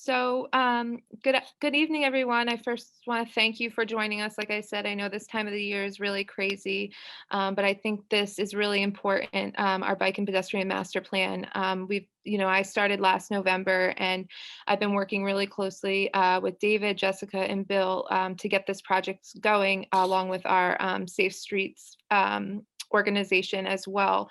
Good evening, everyone. I first want to thank you for joining us. Like I said, I know this time of the year is really crazy, but I think this is really important. Our bike and pedestrian master plan. I started last November, and I've been working really closely with David, Jessica, and Bill to get this project going, along with our Safe Streets organization as well.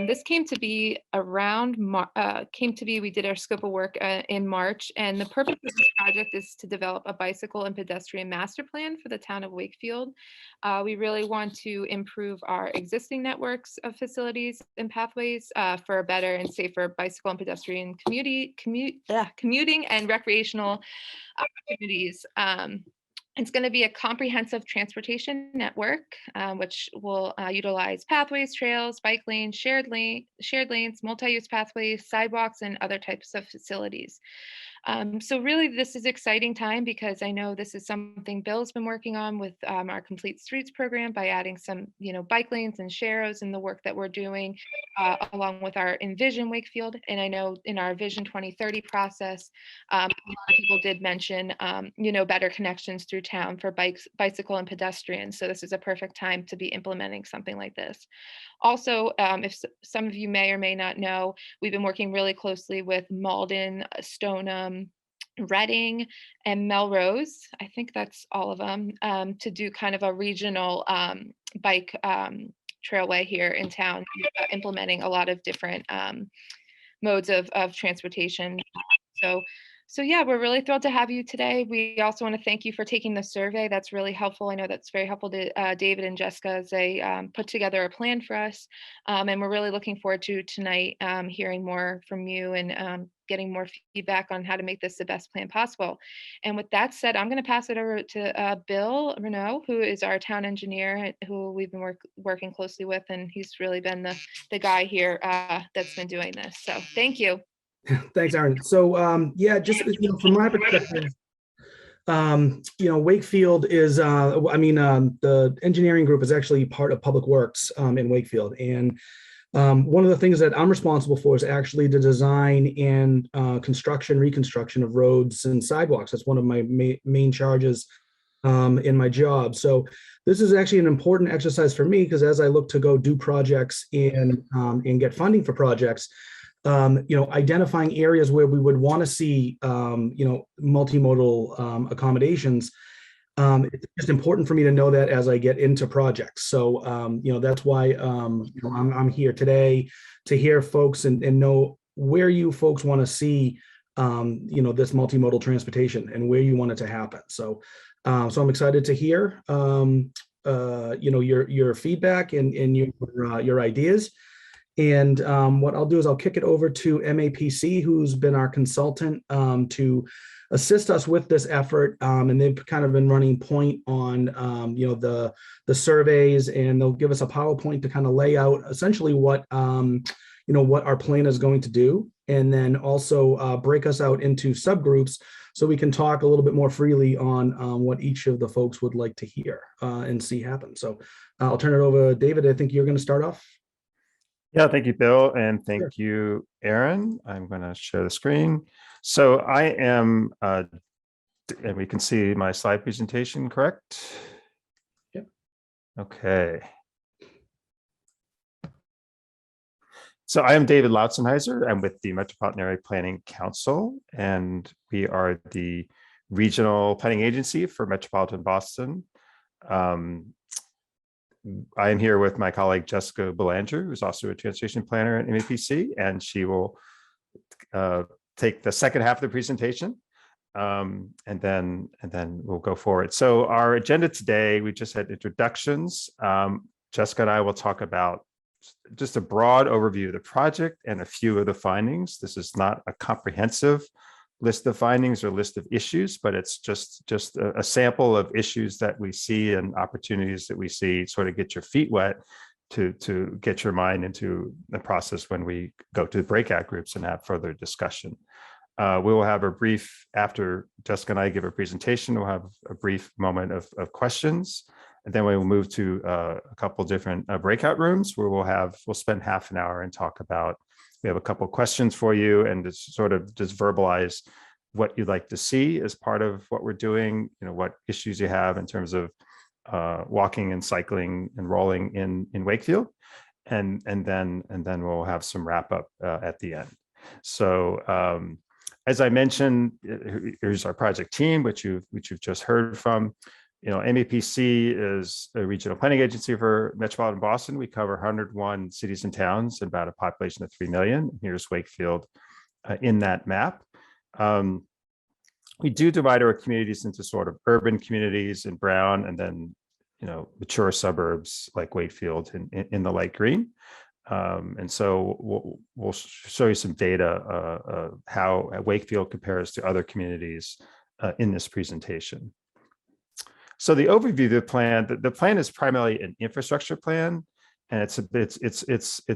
This came to be we did our scope of work in March, and the purpose of this project is to develop a bicycle and pedestrian master plan for the town of Wakefield. We really want to improve our existing networks of facilities and pathways for a better and safer bicycle and pedestrian commuting and recreational opportunities. It's going to be a comprehensive transportation network, which will utilize pathways, trails, bike lanes, shared lanes, multi-use pathways, sidewalks, and other types of facilities. So really, this is exciting time because I know this is something Bill's been working on with our Complete Streets program by adding some, bike lanes and sharrows in the work that we're doing, along with our Envision Wakefield. And I know in our Vision 2030 process, a lot of people did mention, better connections through town for bicycle and pedestrians. So this is a perfect time to be implementing something like this. Also, if some of you may or may not know, we've been working really closely with Malden, Stoneham, Reading, and Melrose. I think that's all of them, to do kind of a regional bike trailway here in town, implementing a lot of different modes of transportation. So so yeah, we're really thrilled to have you today. We also want to thank you for taking the survey. That's really helpful. I know that's very helpful to David and Jessica as they put together a plan for us. And we're really looking forward to tonight hearing more from you and getting more feedback on how to make this the best plan possible. And with that said, I'm going to pass it over to Bill Renault, who is our town engineer, who we've been working closely with, and he's really been the guy here that's been doing this. So thank you. Thanks, Aaron. So, yeah, just from my perspective, Wakefield is, the engineering group is actually part of Public Works in Wakefield, and one of the things that I'm responsible for is actually the design and reconstruction of roads and sidewalks. That's one of my main charges in my job. So this is actually an important exercise for me because as I look to go do projects and get funding for projects, identifying areas where we would want to see, multimodal accommodations. It's just important for me to know that as I get into projects. So, that's why, I'm here today to hear folks and know where you folks want to see, this multimodal transportation and where you want it to happen. So I'm excited to hear, your feedback and your ideas. And what I'll do is I'll kick it over to MAPC, who's been our consultant to assist us with this effort. And they've kind of been running point on, the surveys, and they'll give us a PowerPoint to kind of lay out essentially what our plan is going to do. And then also break us out into subgroups so we can talk a little bit more freely on what each of the folks would like to hear and see happen. So I'll turn it over, David. I think you're going to start off. Yeah, thank you, Bill, and thank you, Aaron. I'm going to share the screen. So I am, and we can see my slide presentation, correct? Yep. Okay. So I am David Lautzenheiser. I'm with the Metropolitan Area Planning Council, and we are the regional planning agency for Metropolitan Boston. I am here with my colleague Jessica Belanger, who's also a transportation planner at MAPC, and she will take the second half of the presentation, and then we'll go forward. So our agenda today, we just had introductions. Jessica and I will talk about just a broad overview of the project and a few of the findings. This is not a comprehensive list of findings or list of issues, but it's just a sample of issues that we see and opportunities that we see, sort of get your feet wet to get your mind into the process when we go to the breakout groups and have further discussion. We will have a brief, after Jessica and I give a presentation, we'll have a brief moment of questions. And then we will move to a couple different breakout rooms where we'll spend half an hour and talk about. We have a couple of questions for you and just sort of just verbalize what you'd like to see as part of what we're doing, what issues you have in terms of walking and cycling and rolling in Wakefield, and then we'll have some wrap up at the end. So as I mentioned, here's our project team, which you've just heard from. MAPC is a regional planning agency for metropolitan Boston. We cover 101 cities and towns and about a population of 3 million. Here's Wakefield in that map. We do divide our communities into sort of urban communities in brown, and then mature suburbs like Wakefield in the light green. And so we'll show you some data how Wakefield compares to other communities in this presentation. So the overview of the plan is primarily an infrastructure plan, and the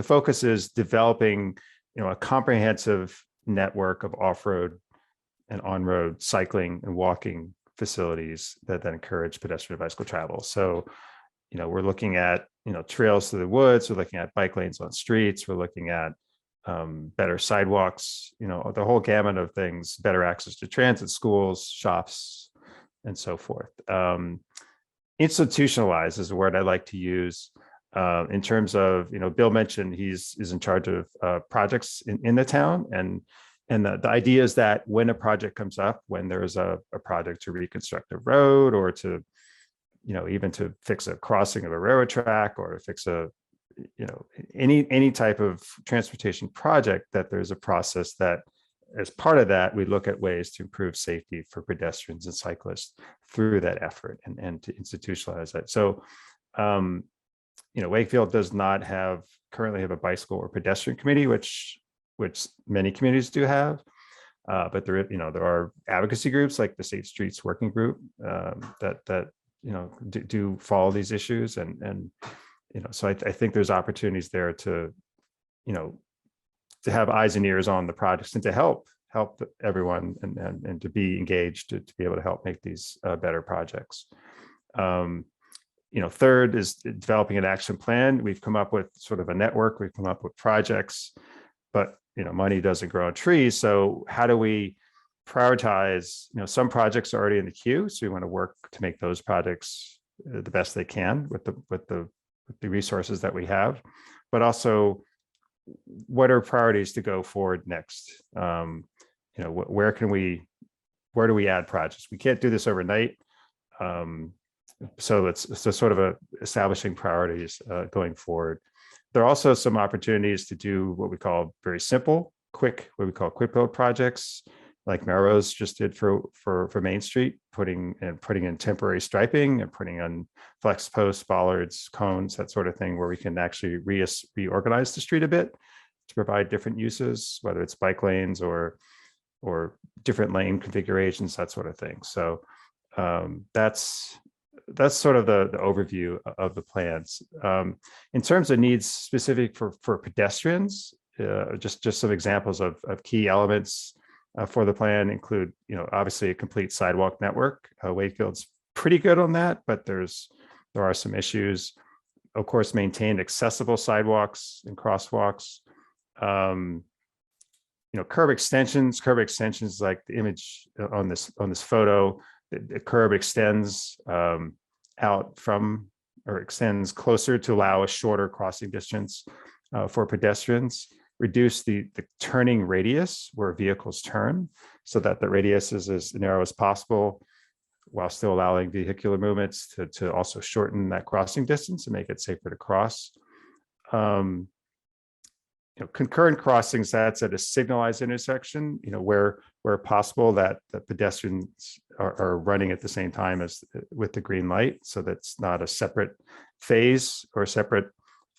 focus is developing a comprehensive network of off-road and on-road cycling and walking facilities that encourage pedestrian and bicycle travel. So we're looking at trails through the woods, we're looking at bike lanes on streets, we're looking at better sidewalks, the whole gamut of things, better access to transit, schools, shops, and so forth. Institutionalized is a word I like to use in terms of, Bill mentioned is in charge of projects in the town, and the idea is that when a project comes up, when there's a project to reconstruct a road, or to even to fix a crossing of a railroad track, or to fix any type of transportation project, that there's a process that, as part of that, we look at ways to improve safety for pedestrians and cyclists through that effort, and to institutionalize that. So, Wakefield does not currently have a bicycle or pedestrian committee, which many communities do have. But there are advocacy groups like the Safe Streets Working Group that do follow these issues, and so I think there's opportunities there to have eyes and ears on the projects, and to help everyone, and to be engaged, to be able to help make these better projects. Third is developing an action plan. We've come up with sort of a network, we've come up with projects, but money doesn't grow on trees. So how do we prioritize? Some projects are already in the queue, so we want to work to make those projects the best they can with the resources that we have, but also, what are priorities to go forward next? Where do we add projects? We can't do this overnight. So it's sort of establishing priorities going forward. There are also some opportunities to do what we call very simple, quick build projects, like Melrose just did for Main Street, putting in temporary striping and putting on flex posts, bollards, cones, that sort of thing, where we can actually reorganize the street a bit to provide different uses, whether it's bike lanes or different lane configurations, that sort of thing. So that's sort of the overview of the plans. In terms of needs specific for pedestrians, just some examples of key elements for the plan include, obviously a complete sidewalk network. Wakefield's pretty good on that, but there are some issues. Of course, maintained accessible sidewalks and crosswalks. Curb extensions, like the image on this photo, the curb extends out from, or extends closer to allow a shorter crossing distance for pedestrians. Reduce the turning radius where vehicles turn, so that the radius is as narrow as possible, while still allowing vehicular movements to also shorten that crossing distance and make it safer to cross. Concurrent crossings, that's at a signalized intersection, where possible, that the pedestrians are running at the same time as with the green light, so that's not a separate phase or separate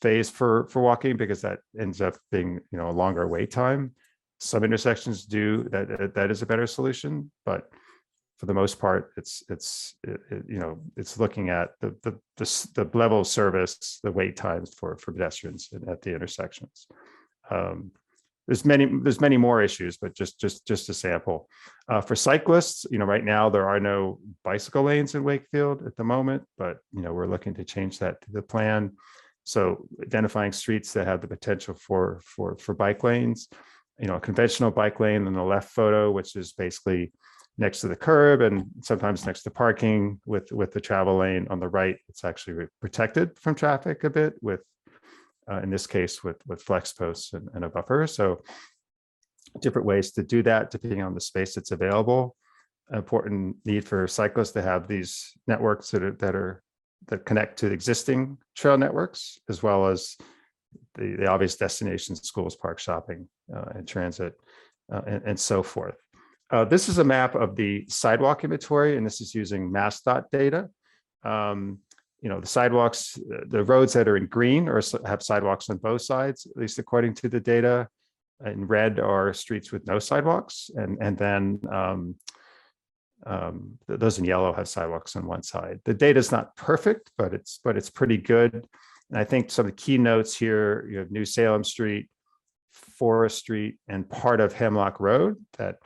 phase for walking, because that ends up being a longer wait time. Some intersections do that is a better solution, but for the most part, it's looking at the level of service, the wait times for pedestrians at the intersections. There's many more issues, but just a sample. For cyclists, right now there are no bicycle lanes in Wakefield at the moment, but we're looking to change that to the plan. So identifying streets that have the potential for bike lanes, a conventional bike lane in the left photo, which is basically next to the curb and sometimes next to parking with the travel lane. On the right, it's actually protected from traffic a bit with, in this case, with flex posts and a buffer. So different ways to do that depending on the space that's available. An important need for cyclists to have these networks that connect to existing trail networks, as well as the obvious destinations, schools, park, shopping, and transit, and so forth. This is a map of the sidewalk inventory, and this is using MassDOT data. The sidewalks, the roads that are in green have sidewalks on both sides, at least according to the data. In red are streets with no sidewalks, and then those in yellow have sidewalks on one side. The data is not perfect, but it's pretty good. And I think some of the key notes here, you have New Salem Street, Forest Street, and part of Hemlock Road that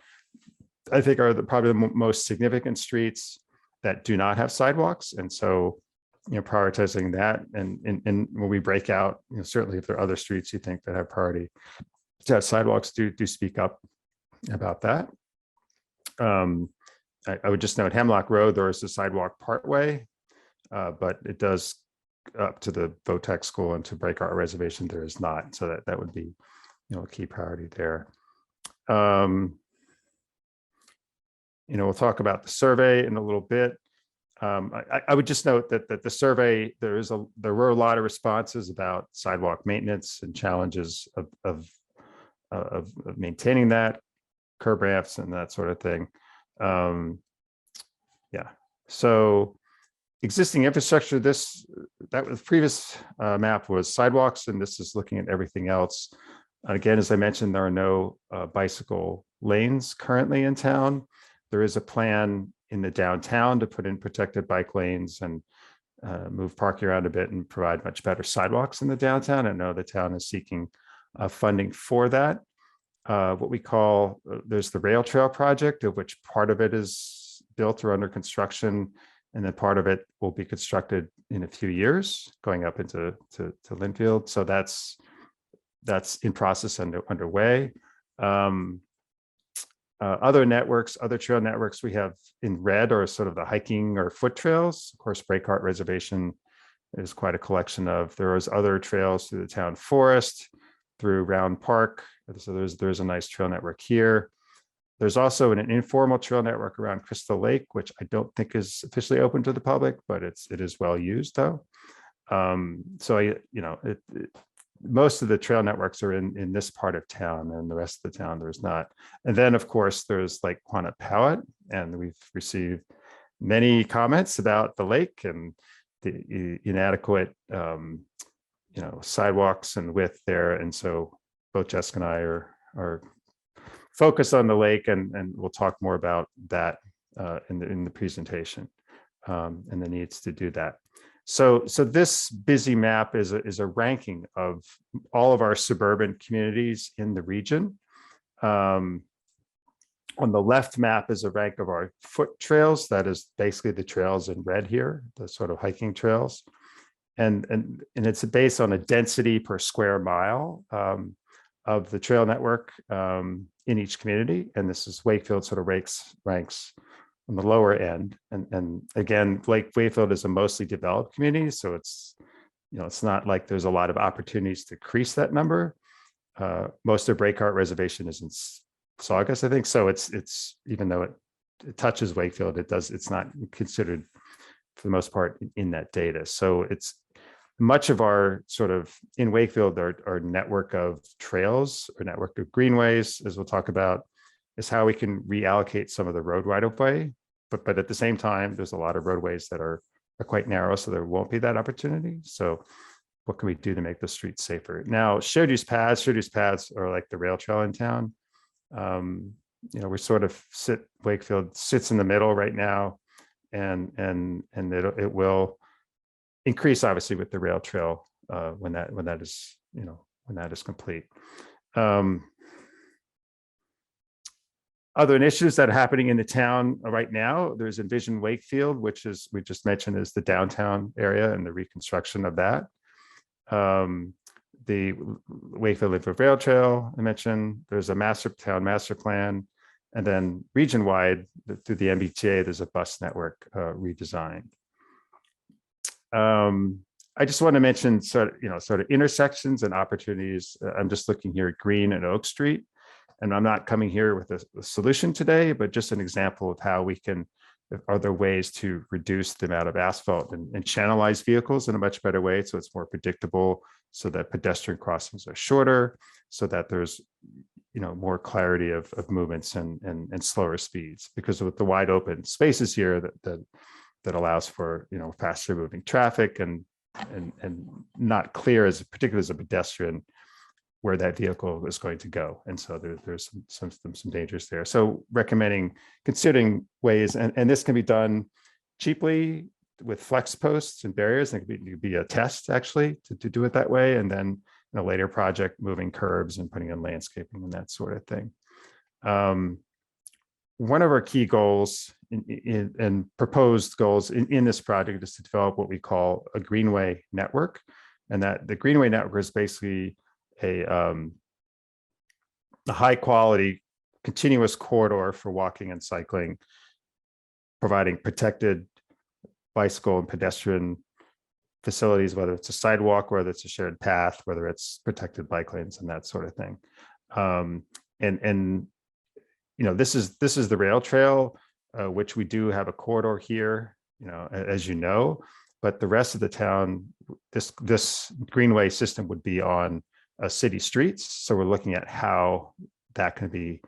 I think are probably the most significant streets that do not have sidewalks. And so, prioritizing that, and when we break out, certainly if there are other streets you think that have priority to have sidewalks, do speak up about that. I would just note Hemlock Road, there is a sidewalk partway, but it does up to the VOTEC school and to Breakart Reservation, there is not. So that would be, a key priority there. We'll talk about the survey in a little bit. I would just note that the survey, there were a lot of responses about sidewalk maintenance and challenges of maintaining that, curb ramps and that sort of thing. So existing infrastructure, that was previous map was sidewalks, and this is looking at everything else. Again, as I mentioned, there are no bicycle lanes currently in town. There is a plan in the downtown to put in protected bike lanes and move parking around a bit and provide much better sidewalks in the downtown. I know the town is seeking funding for that. What we call, there's the rail trail project, of which part of it is built or under construction, and then part of it will be constructed in a few years, going up into Linfield. So that's in process underway. Other networks, other trail networks we have in red are sort of the hiking or foot trails. Of course, Breakart Reservation is quite a collection of. There is other trails through the town forest, through Round Park. So there's a nice trail network here. There's also an informal trail network around Crystal Lake, which I don't think is officially open to the public, but it is well used though. Most of the trail networks are in this part of town, and the rest of the town there's not. And then of course there's like Quanapawat, and we've received many comments about the lake and the inadequate sidewalks and width there. And so both Jessica and I are focused on the lake, and we'll talk more about that in the presentation, and the needs to do that. So this busy map is a ranking of all of our suburban communities in the region. On the left map is a rank of our foot trails. That is basically the trails in red here, the sort of hiking trails. And it's based on a density per square mile of the trail network in each community. And this is Wakefield sort of ranks on the lower end. And again, Wakefield is a mostly developed community. So it's not like there's a lot of opportunities to increase that number. Most of Breakart Reservation is in Saugus, I think. So it's even though it touches Wakefield, it's not considered for the most part in that data. So it's much of our sort of in Wakefield, our network of trails or network of greenways, as we'll talk about, is how we can reallocate some of the road right of way. But at the same time, there's a lot of roadways that are quite narrow, so there won't be that opportunity. So what can we do to make the streets safer? Now, shared use paths are like the rail trail in town. We sort of Wakefield sits in the middle right now, and it will increase obviously with the rail trail when that is complete. Other initiatives that are happening in the town right now, there's Envision Wakefield, which is, we just mentioned, is the downtown area and the reconstruction of that. the Wakefield Linfield Rail Trail I mentioned. There's a town master plan, and then region-wide through the MBTA, there's a bus network redesign. I just want to mention sort of intersections and opportunities. I'm just looking here at Green and Oak Street, and I'm not coming here with a solution today, but just an example of how we can, are there ways to reduce the amount of asphalt and channelize vehicles in a much better way so it's more predictable, so that pedestrian crossings are shorter, so that there's more clarity of movements and slower speeds, because with the wide open spaces here that allows for faster moving traffic and not clear, particularly as a pedestrian, where that vehicle is going to go. And so there's some dangers there. So considering ways, and this can be done cheaply with flex posts and barriers. And it could be a test actually to do it that way. And then in a later project, moving curbs and putting in landscaping and that sort of thing. One of our key goals and proposed goals in this project is to develop what we call a Greenway Network. And that the Greenway Network is basically a high quality continuous corridor for walking and cycling, providing protected bicycle and pedestrian facilities, whether it's a sidewalk, whether it's a shared path, whether it's protected bike lanes and that sort of thing. This is the rail trail, which we do have a corridor here, as you know, but the rest of the town, this Greenway system would be on city streets. So we're looking at how that can be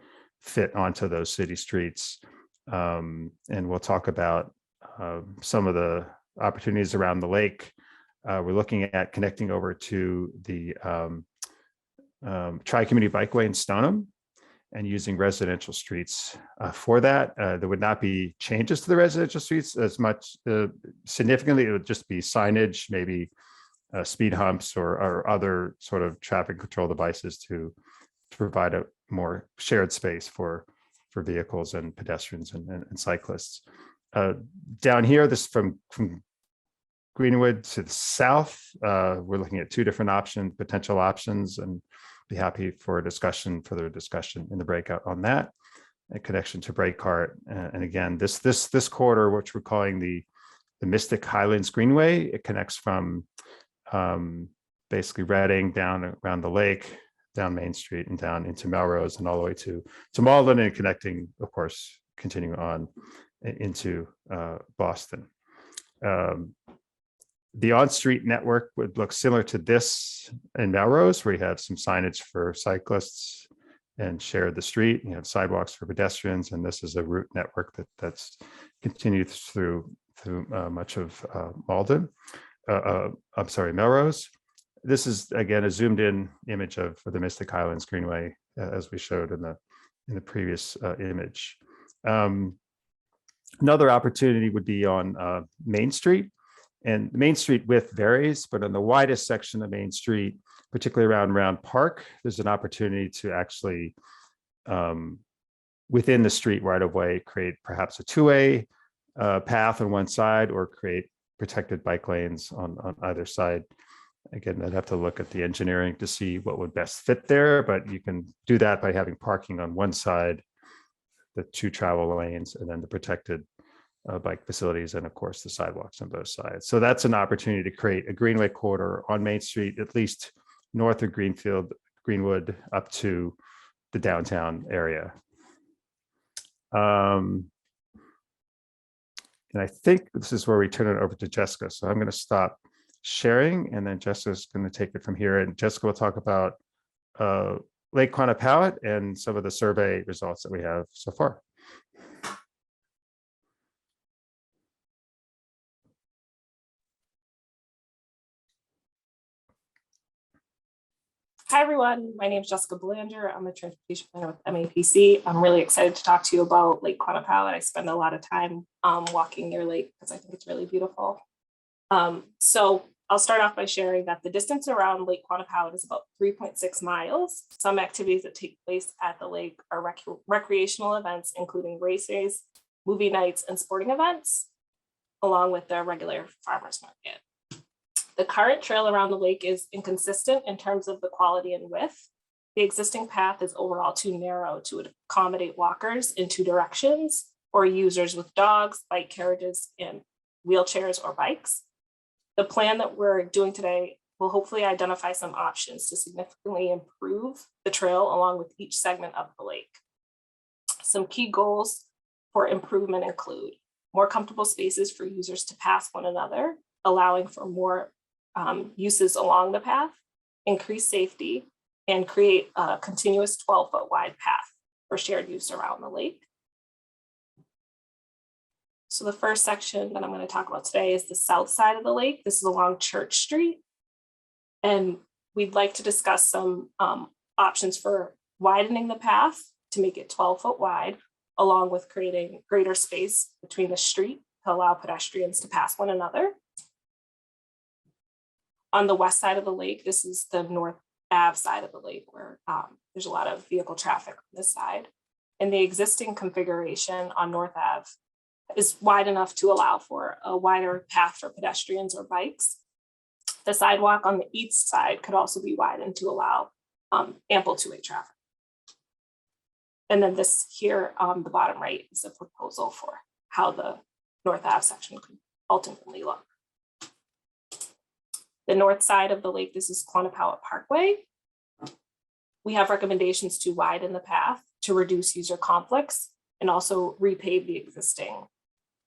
fit onto those city streets. And we'll talk about some of the opportunities around the lake. We're looking at connecting over to the Tri-Community Bikeway in Stoneham and using residential streets for that. There would not be changes to the residential streets as much significantly. It would just be signage, maybe speed humps or other sort of traffic control devices to provide a more shared space for vehicles and pedestrians and cyclists. Down here, this from Greenwood to the south, we're looking at two different potential options, and be happy for a further discussion in the breakout on that. A connection to Breakheart, and again, this corridor, which we're calling the Mystic Highlands Greenway, it connects from basically Reading down around the lake, down Main Street and down into Melrose and all the way to Malden, and connecting, of course, continuing on into Boston. The on-street network would look similar to this in Melrose, where you have some signage for cyclists and share the street. You have sidewalks for pedestrians, and this is a route network that's continued through much of Malden. Melrose. This is again a zoomed-in image of the Mystic Highlands Greenway, as we showed in the previous image. Another opportunity would be on Main Street. And Main Street width varies, but on the widest section of Main Street, particularly around Round Park, there's an opportunity to actually, within the street right of way, create perhaps a two-way path on one side, or create protected bike lanes on either side. Again, I'd have to look at the engineering to see what would best fit there, but you can do that by having parking on one side, the two travel lanes, and then the protected bike facilities, and of course the sidewalks on both sides. So that's an opportunity to create a Greenway corridor on Main Street, at least north of Greenwood up to the downtown area. And I think this is where we turn it over to Jessica. So I'm going to stop sharing, and then Jessica's going to take it from here. And Jessica will talk about Lake Quannapowitt and some of the survey results that we have so far. Hi, everyone. My name is Jessica Belanger. I'm a transportation planner with MAPC. I'm really excited to talk to you about Lake Quannapowitt. I spend a lot of time walking near lake because I think it's really beautiful. So I'll start off by sharing that the distance around Lake Quannapowitt is about 3.6 miles. Some activities that take place at the lake are recreational events, including races, movie nights, and sporting events, along with the regular farmers market. The current trail around the lake is inconsistent in terms of the quality and width. The existing path is overall too narrow to accommodate walkers in two directions or users with dogs, bike carriages, and wheelchairs or bikes. The plan that we're doing today will hopefully identify some options to significantly improve the trail along with each segment of the lake. Some key goals for improvement include more comfortable spaces for users to pass one another, allowing for more uses along the path, increase safety, and create a continuous 12-foot wide path for shared use around the lake. So the first section that I'm going to talk about today is the south side of the lake. This is along Church Street. And we'd like to discuss some options for widening the path to make it 12-foot wide, along with creating greater space between the street to allow pedestrians to pass one another. On the west side of the lake, this is the North Ave side of the lake where there's a lot of vehicle traffic on this side. And the existing configuration on North Ave is wide enough to allow for a wider path for pedestrians or bikes. The sidewalk on the east side could also be widened to allow ample two-way traffic. And then this here on the bottom right is a proposal for how the North Ave section could ultimately look. The north side of the lake, this is Quannapowitt Parkway. We have recommendations to widen the path to reduce user conflicts and also repave the existing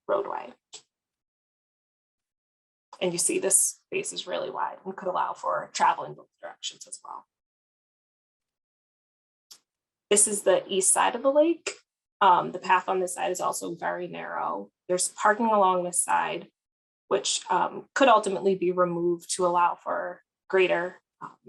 roadway. And you see this space is really wide and could allow for travel in both directions as well. This is the east side of the lake. The path on this side is also very narrow. There's parking along this side, which could ultimately be removed to allow for greater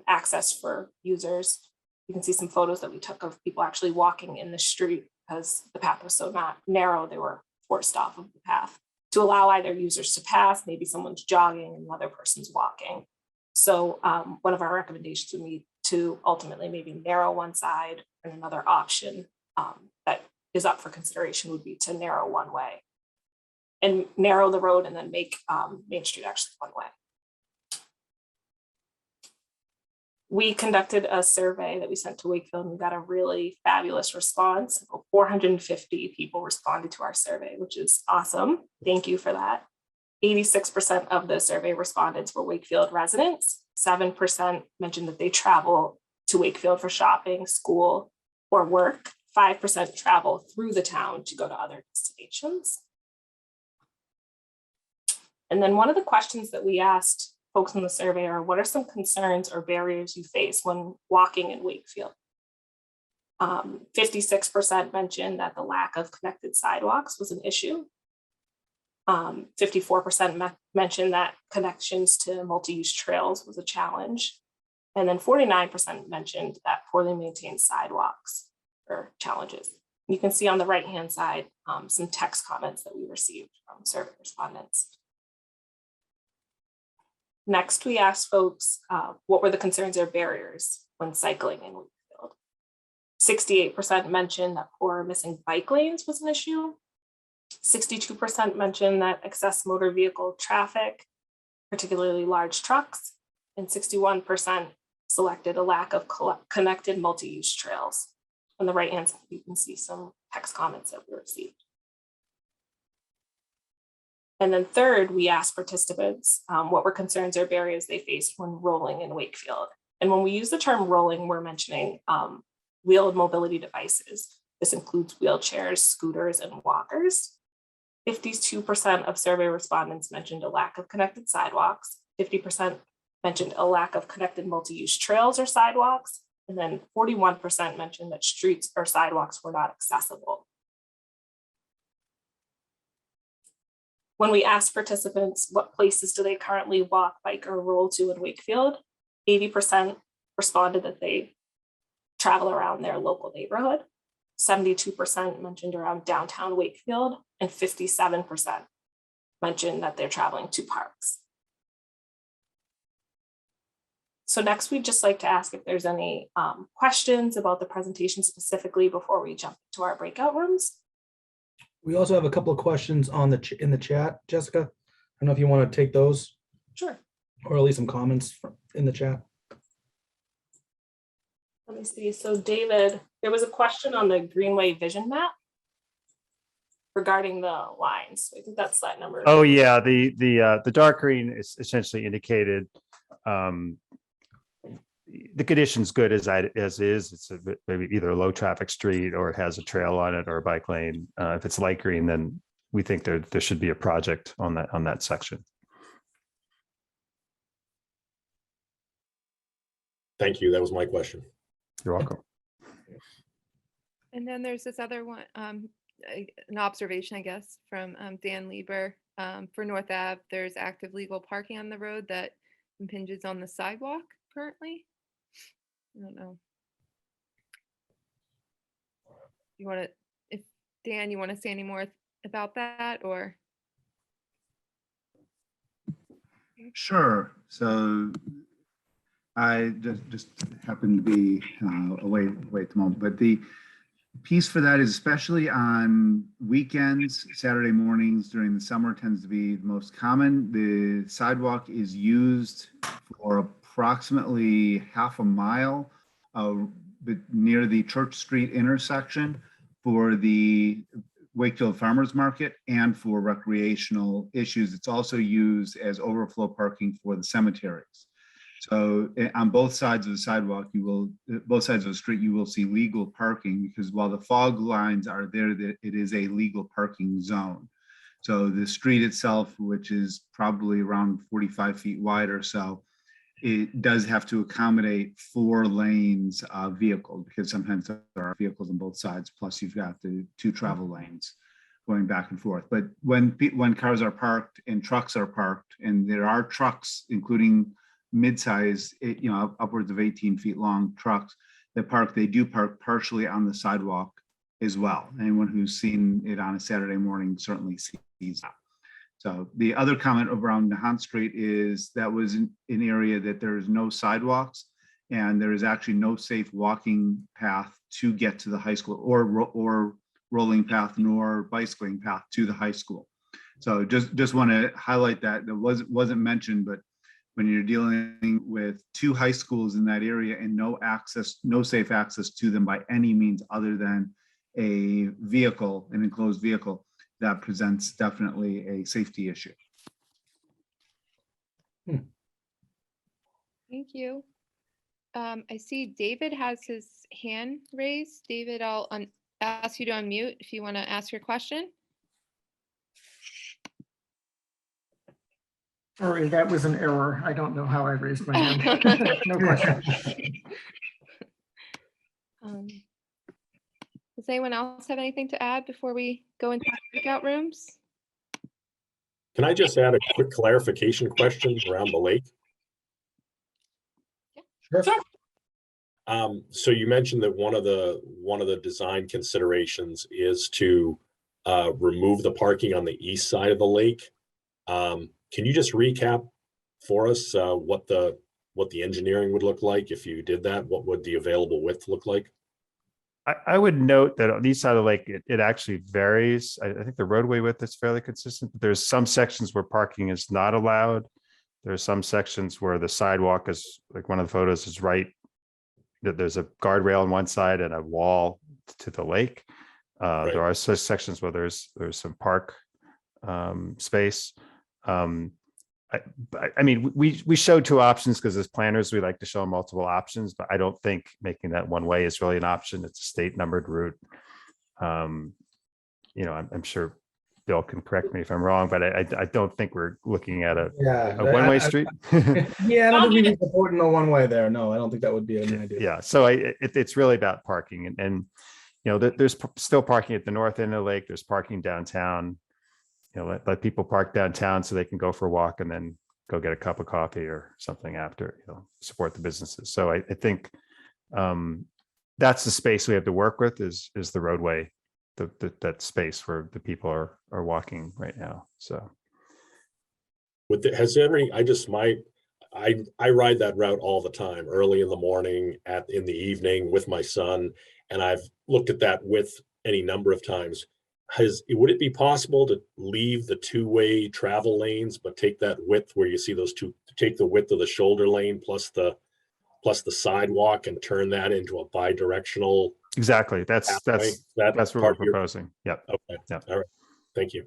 access for users. You can see some photos that we took of people actually walking in the street because the path was so not narrow, they were forced off of the path to allow either users to pass, maybe someone's jogging and another person's walking. So one of our recommendations would be to ultimately maybe narrow one side, and another option that is up for consideration would be to narrow one way and narrow the road and then make Main Street actually one way. We conducted a survey that we sent to Wakefield and we got a really fabulous response. 450 people responded to our survey, which is awesome. Thank you for that. 86% of the survey respondents were Wakefield residents. 7% mentioned that they travel to Wakefield for shopping, school, or work. 5% travel through the town to go to other destinations. And then one of the questions that we asked folks in the survey are, what are some concerns or barriers you face when walking in Wakefield? 56% mentioned that the lack of connected sidewalks was an issue. 54% mentioned that connections to multi-use trails was a challenge. And then 49% mentioned that poorly maintained sidewalks are challenges. You can see on the right-hand side some text comments that we received from survey respondents. Next, we asked folks what were the concerns or barriers when cycling in Wakefield. 68% mentioned that poor or missing bike lanes was an issue. 62% mentioned that excess motor vehicle traffic, particularly large trucks, and 61% selected a lack of connected multi-use trails. On the right-hand side, you can see some text comments that we received. And then third, we asked participants what were concerns or barriers they faced when rolling in Wakefield. And when we use the term rolling, we're mentioning wheeled mobility devices. This includes wheelchairs, scooters, and walkers. 52% of survey respondents mentioned a lack of connected sidewalks. 50% mentioned a lack of connected multi-use trails or sidewalks. And then 41% mentioned that streets or sidewalks were not accessible. When we asked participants what places do they currently walk, bike, or roll to in Wakefield, 80% responded that they travel around their local neighborhood. 72% mentioned around downtown Wakefield, and 57% mentioned that they're traveling to parks. So next, we'd just like to ask if there's any questions about the presentation specifically before we jump into our breakout rooms. We also have a couple of questions on in the chat, Jessica. I don't know if you want to take those. Sure. or at least some comments in the chat. Let me see. So David, there was a question on the Greenway vision map regarding the lines. I think that's slide number. Oh yeah, the dark green is essentially indicated the condition's good as is. It's maybe either a low traffic street or it has a trail on it or a bike lane. If it's light green, then we think there should be a project on that section. Thank you. That was my question. You're welcome. And then there's this other one, an observation, I guess, from Dan Lieber. For North Ave, there's active legal parking on the road that impinges on the sidewalk currently. I don't know. You want to, if Dan, you want to say any more about that, or? Sure. So I just happen to be away at the moment, but the piece for that is especially on weekends, Saturday mornings during the summer tends to be the most common. The sidewalk is used for approximately half a mile near the Church Street intersection for the Wakefield Farmers Market and for recreational issues. It's also used as overflow parking for the cemeteries. So on both sides of the sidewalk, both sides of the street, you will see legal parking, because while the fog lines are there, it is a legal parking zone. So the street itself, which is probably around 45 feet wide or so, it does have to accommodate 4 lanes of vehicles, because sometimes there are vehicles on both sides, plus you've got the 2 travel lanes going back and forth. But when cars are parked and trucks are parked, and there are trucks, including mid-size, upwards of 18 feet long trucks that park, they do park partially on the sidewalk as well. Anyone who's seen it on a Saturday morning certainly sees that. So the other comment around Nahant Street is that was an area that there's no sidewalks, and there is actually no safe walking path to get to the high school, or rolling path nor bicycling path to the high school. So just want to highlight that. That wasn't mentioned, but when you're dealing with 2 high schools in that area and no safe access to them by any means other than an enclosed vehicle, that presents definitely a safety issue. Thank you. I see David has his hand raised. David, I'll ask you to unmute if you want to ask your question. Sorry, that was an error. I don't know how I raised my hand. No question. Does anyone else have anything to add before we go into breakout rooms? Can I just add a quick clarification question around the lake? Sure. So you mentioned that one of the design considerations is to remove the parking on the east side of the lake. Can you just recap for us what the engineering would look like if you did that? What would the available width look like? I would note that on the east side of the lake, it actually varies. I think the roadway width is fairly consistent. There's some sections where parking is not allowed. There are some sections where the sidewalk is, like one of the photos is right, that there's a guardrail on one side and a wall to the lake. Right. There are sections where there's some park space. I mean, we showed 2 options because as planners, we like to show multiple options, but I don't think making that one way is really an option. It's a state numbered route. I'm sure Bill can correct me if I'm wrong, but I don't think we're looking at a one-way street. Yeah, I don't think we support no one way there. No, I don't think that would be an idea. Yeah, so it's really about parking, and there's still parking at the north end of the lake. There's parking downtown. Let people park downtown so they can go for a walk and then go get a cup of coffee or something after, support the businesses. So I think that's the space we have to work with is the roadway, that space where the people are walking right now. So I ride that route all the time, early in the morning, in the evening with my son, and I've looked at that width any number of times. Would it be possible to leave the 2-way travel lanes, but take that width where you see those two take the width of the shoulder lane plus the sidewalk and turn that into a bi-directional Exactly. That's pathway? what we're part of your- proposing. Yep. Okay, Yeah. all right, thank you.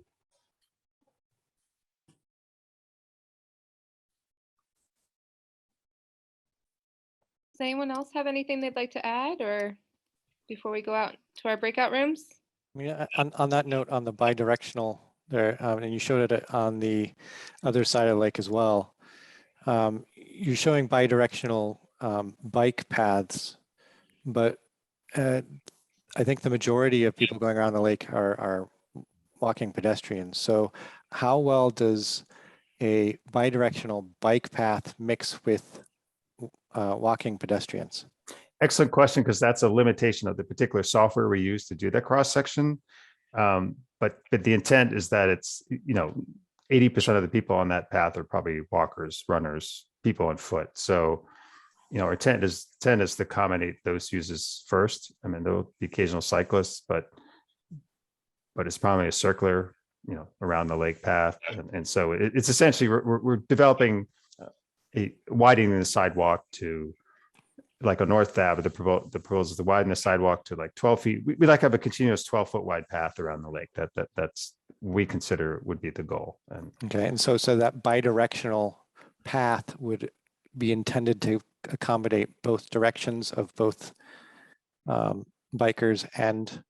Does anyone else have anything they'd like to add, or before we go out to our breakout rooms? I mean, on that note, on the bi-directional there, and you showed it on the other side of the lake as well. You're showing bi-directional bike paths, but I think the majority of people going around the lake are walking pedestrians. So how well does a bi-directional bike path mix with walking pedestrians? Excellent question, because that's a limitation of the particular software we use to do that cross section. But the intent is that it's, 80% of the people on that path are probably walkers, runners, people on foot. So, our intent is to accommodate those uses first. I mean, there'll be occasional cyclists, but it's probably a circular, around the lake path. And so it's essentially, we're developing widening the sidewalk to, like on North Ave, the proposal is to widen the sidewalk to like 12 feet. We'd like to have a continuous 12-foot wide path around the lake. That's we consider would be the goal. And okay, and so that bi-directional path would be intended to accommodate both directions of both bikers and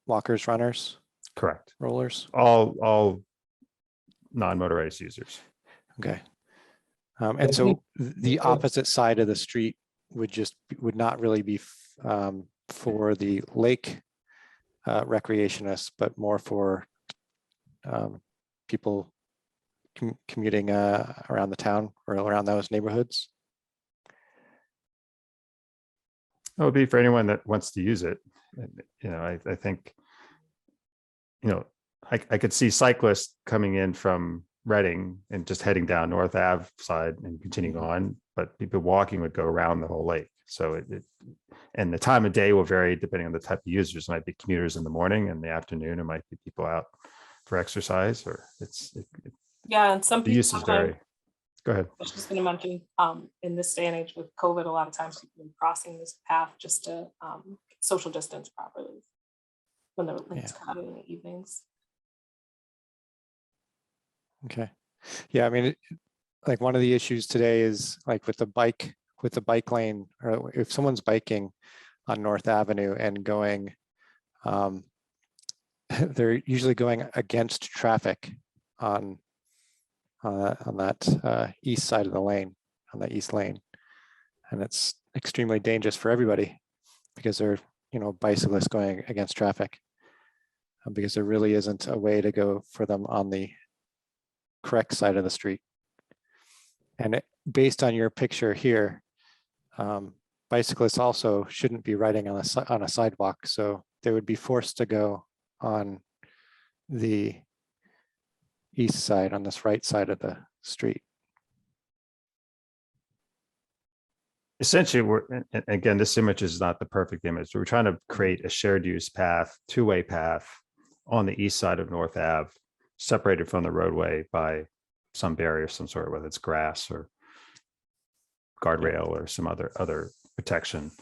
walkers, runners, correct. rollers. All non-motorized users. Okay, and so the opposite side of the street would not really be for the lake recreationists, but more for people commuting around the town or around those neighborhoods. It would be for anyone that wants to use it. I think, I could see cyclists coming in from Reading and just heading down North Ave side and continuing on, but people walking would go around the whole lake. So and the time of day will vary depending on the type of users. It might be commuters in the morning, and the afternoon it might be people out for exercise, or Yeah, and some the people uses vary. Go ahead. I was just going to mention, in this day and age with COVID, a lot of times people are crossing this path just to social distance properly when the lake's crowded in the evenings. Okay, yeah, I mean, like one of the issues today is like with the bike lane, or if someone's biking on North Avenue and going, they're usually going against traffic on that east side of the lane, on the east lane, and it's extremely dangerous for everybody because they're bicyclists going against traffic, because there really isn't a way to go for them on the correct side of the street. And based on your picture here, bicyclists also shouldn't be riding on a sidewalk, so they would be forced to go on the east side, on this right side of the street. Essentially, again, this image is not the perfect image. We're trying to create a shared use path, two-way path on the east side of North Ave, separated from the roadway by some barrier of some sort, whether it's grass or guardrail or some other protection.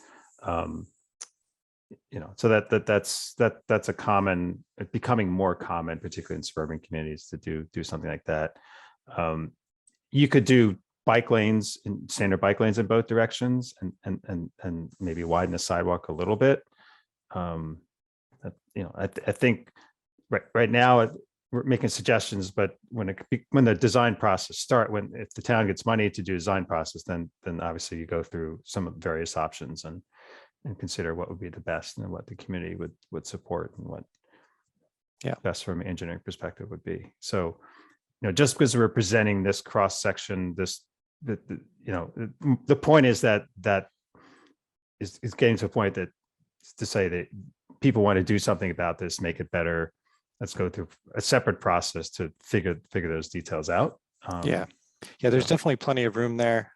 So that's a common, becoming more common, particularly in suburban communities, to do something like that. You could do bike lanes and standard bike lanes in both directions, and maybe widen the sidewalk a little bit. I think right now we're making suggestions, but when the design process if the town gets money to do design process, then obviously you go through some of the various options and consider what would be the best and what the community would support and what best from an engineering perspective would be. So, just because we're presenting this cross section, the point is that is getting to a point that to say that people want to do something about this, make it better. Let's go through a separate process to figure those details out. There's definitely plenty of room there,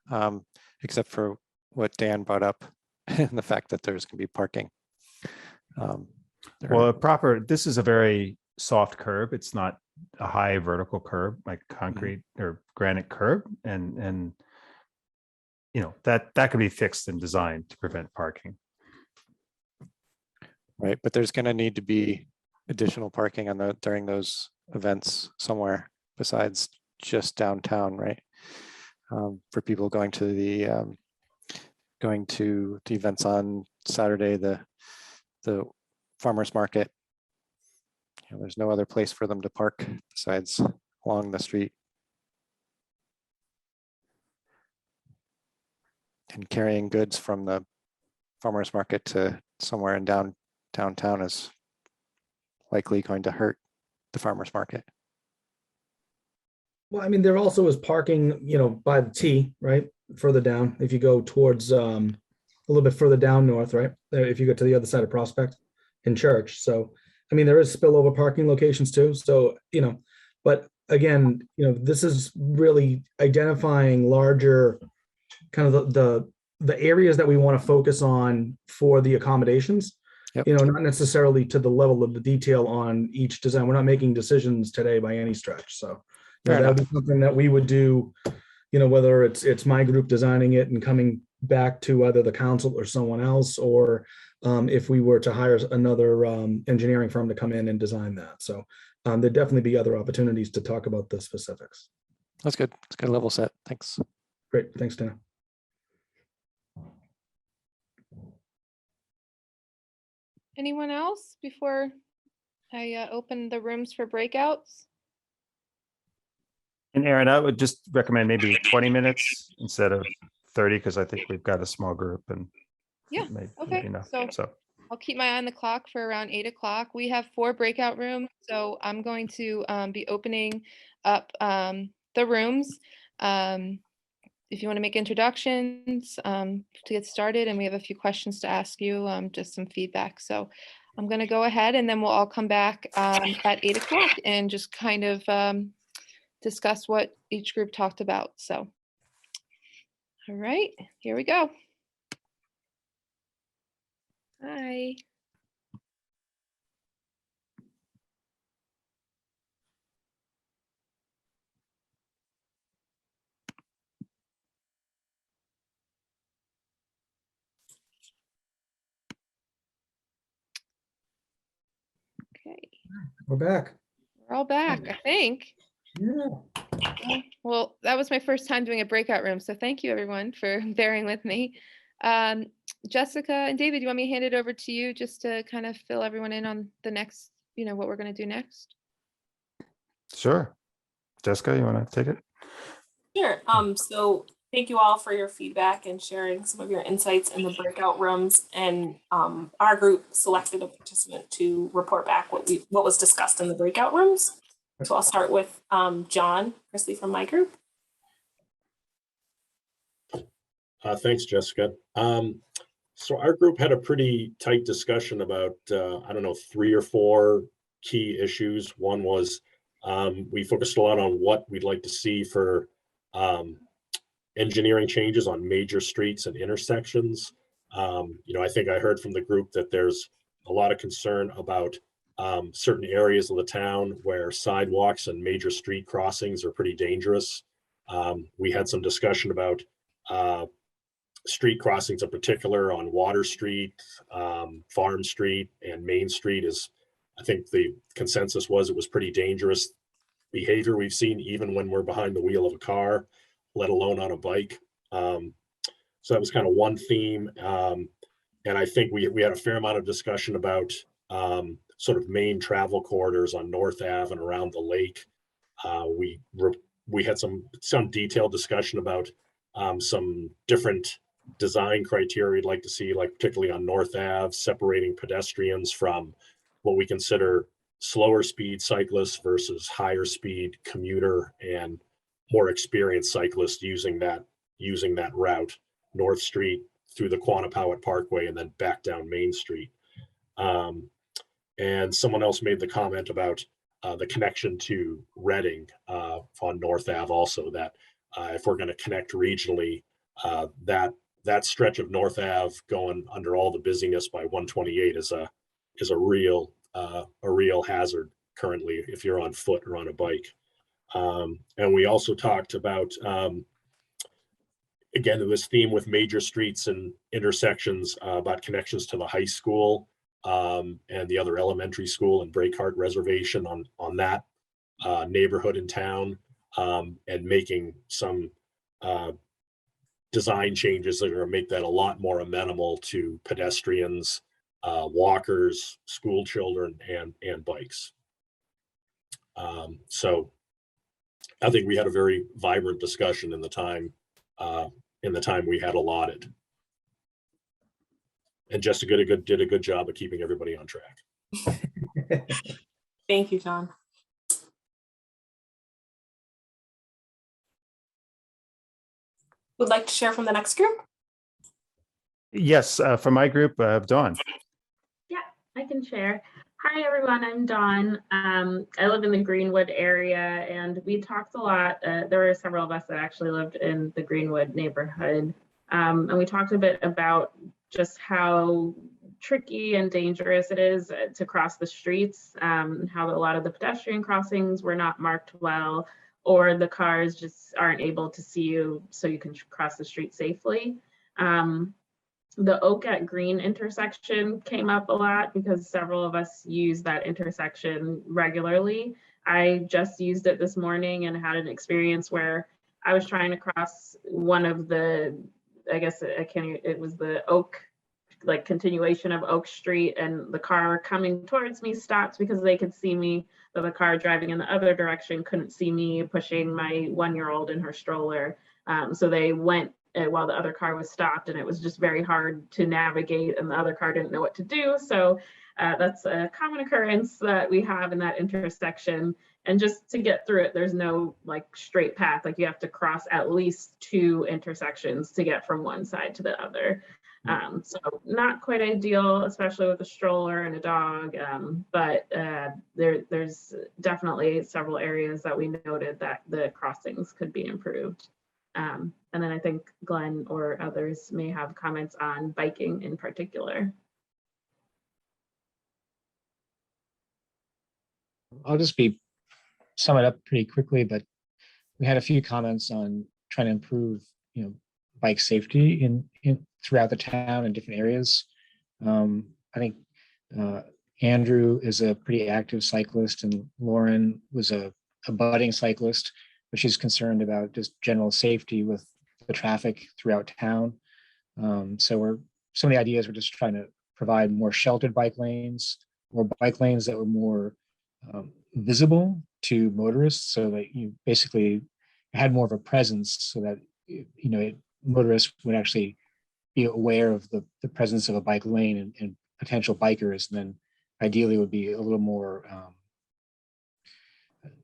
except for what Dan brought up, and the fact that there's going to be parking. This is a very soft curb. It's not a high vertical curb, like concrete or granite curb, and you know, that could be fixed and designed to prevent parking. Right, but there's going to need to be additional parking on the during those events somewhere besides just downtown, right? For people going to the events on Saturday, the farmers market. You know, there's no other place for them to park besides along the street. And carrying goods from the farmers market to somewhere in downtown is likely going to hurt the farmers market. Well, I mean, there also is parking, you know, by the T, right? Further down, if you go towards a little bit further down north, right? If you go to the other side of Prospect in Church. So, I mean, there is spillover parking locations too. So, you know, but again, you know, this is really identifying larger kind of the areas that we want to focus on for the accommodations. Yep. You know, not necessarily to the level of the detail on each design. We're not making decisions today by any stretch. So, you know, that would be something that we would do, you know, whether it's my group designing it and coming back to either the council or someone else, or if we were to hire another engineering firm to come in and design that. So there'd definitely be other opportunities to talk about the specifics. That's good. It's good level set. Thanks. Great. Thanks, Tina. Anyone else before I open the rooms for breakouts? And Aaron, I would just recommend maybe 20 minutes instead of 30, because I think we've got a small group and Yeah, maybe, okay, you know, so I'll keep my eye on the clock for around 8 o'clock. We have 4 breakout rooms, so I'm going to be opening up the rooms. If you want to make introductions to get started, and we have a few questions to ask you, just some feedback. So I'm going to go ahead, and then we'll all come back at 8 o'clock and just kind of discuss what each group talked about. So, all right, here we go. Hi. Okay, We're back. we're all back, I think. Yeah. Well, that was my first time doing a breakout room, so thank you everyone for bearing with me. Jessica and David, you want me to hand it over to you just to kind of fill everyone in on the next, you know, what we're going to do next? sure. Jessica, you want to take it? Sure. So thank you all for your feedback and sharing some of your insights in the breakout rooms. And our group selected a participant to report back what was discussed in the breakout rooms. So I'll start with John Chrisley from my group. Thanks, Jessica. So our group had a pretty tight discussion about, I don't know, 3 or 4 key issues. One was we focused a lot on what we'd like to see for engineering changes on major streets and intersections. You know, I think I heard from the group that there's a lot of concern about certain areas of the town where sidewalks and major street crossings are pretty dangerous. We had some discussion about street crossings in particular on Water Street, Farm Street, and Main Street. Is, I think the consensus was it was pretty dangerous behavior we've seen even when we're behind the wheel of a car, let alone on a bike. So that was kind of one theme. And I think we had a fair amount of discussion about sort of main travel corridors on North Ave and around the lake. We had some detailed discussion about some different design criteria we'd like to see, like particularly on North Ave, separating pedestrians from what we consider slower speed cyclists versus higher speed commuter and more experienced cyclists using that route, North Street through the Quantapowhat Parkway and then back down Main Street. And someone else made the comment about the connection to Reading on North Ave also, that if we're going to connect regionally, that stretch of North Ave going under all the busyness by 128 is a real hazard currently if you're on foot or on a bike. And we also talked about, again, this theme with major streets and intersections, about connections to the high school and the other elementary school and Breakheart Reservation on that neighborhood in town, and making some design changes that are going to make that a lot more amenable to pedestrians, walkers, school children, and bikes. So I think we had a very vibrant discussion in the time we had allotted. And Jessica did a good job of keeping everybody on track. Thank you, John. Would like to share from the next group? Yes, from my group, Dawn. Yeah, I can share. Hi, everyone. I'm Dawn. I live in the Greenwood area, and we talked a lot. There were several of us that actually lived in the Greenwood neighborhood. And we talked a bit about just how tricky and dangerous it is to cross the streets, how a lot of the pedestrian crossings were not marked well, or the cars just aren't able to see you so you can cross the street safely. The Oak at Green intersection came up a lot because several of us use that intersection regularly. I just used it this morning and had an experience where I was trying to cross one of the, I guess it was the Oak, like continuation of Oak Street, and the car coming towards me stopped because they could see me, but the car driving in the other direction couldn't see me pushing my 1-year-old in her stroller. So they went while the other car was stopped, and it was just very hard to navigate, and the other car didn't know what to do. So that's a common occurrence that we have in that intersection. And just to get through it, there's no like straight path. Like you have to cross at least 2 intersections to get from one side to the other. So not quite ideal, especially with a stroller and a dog. But there's definitely several areas that we noted that the crossings could be improved. And then I think Glenn or others may have comments on biking in particular. I'll just sum it up pretty quickly, but we had a few comments on trying to improve, bike safety in throughout the town in different areas. I think Andrew is a pretty active cyclist, and Lauren was a budding cyclist, but she's concerned about just general safety with the traffic throughout town. So some of the ideas we're just trying to provide more sheltered bike lanes, or bike lanes that were more visible to motorists, so that you basically had more of a presence, so that motorists would actually be aware of the presence of a bike lane and potential bikers, and then ideally would be a little more,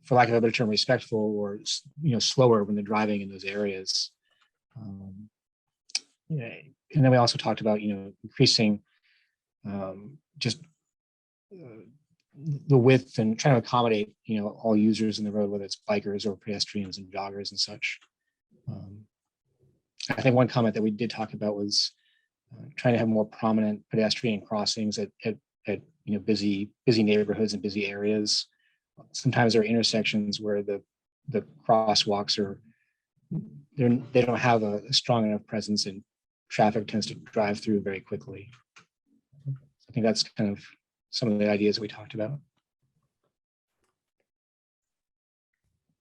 for lack of a better term, respectful, or slower when they're driving in those areas. And then we also talked about increasing just the width and trying to accommodate all users in the road, whether it's bikers or pedestrians and joggers and such. I think one comment that we did talk about was trying to have more prominent pedestrian crossings at busy neighborhoods and busy areas. Sometimes there are intersections where the crosswalks they don't have a strong enough presence, and traffic tends to drive through very quickly. I think that's kind of some of the ideas we talked about.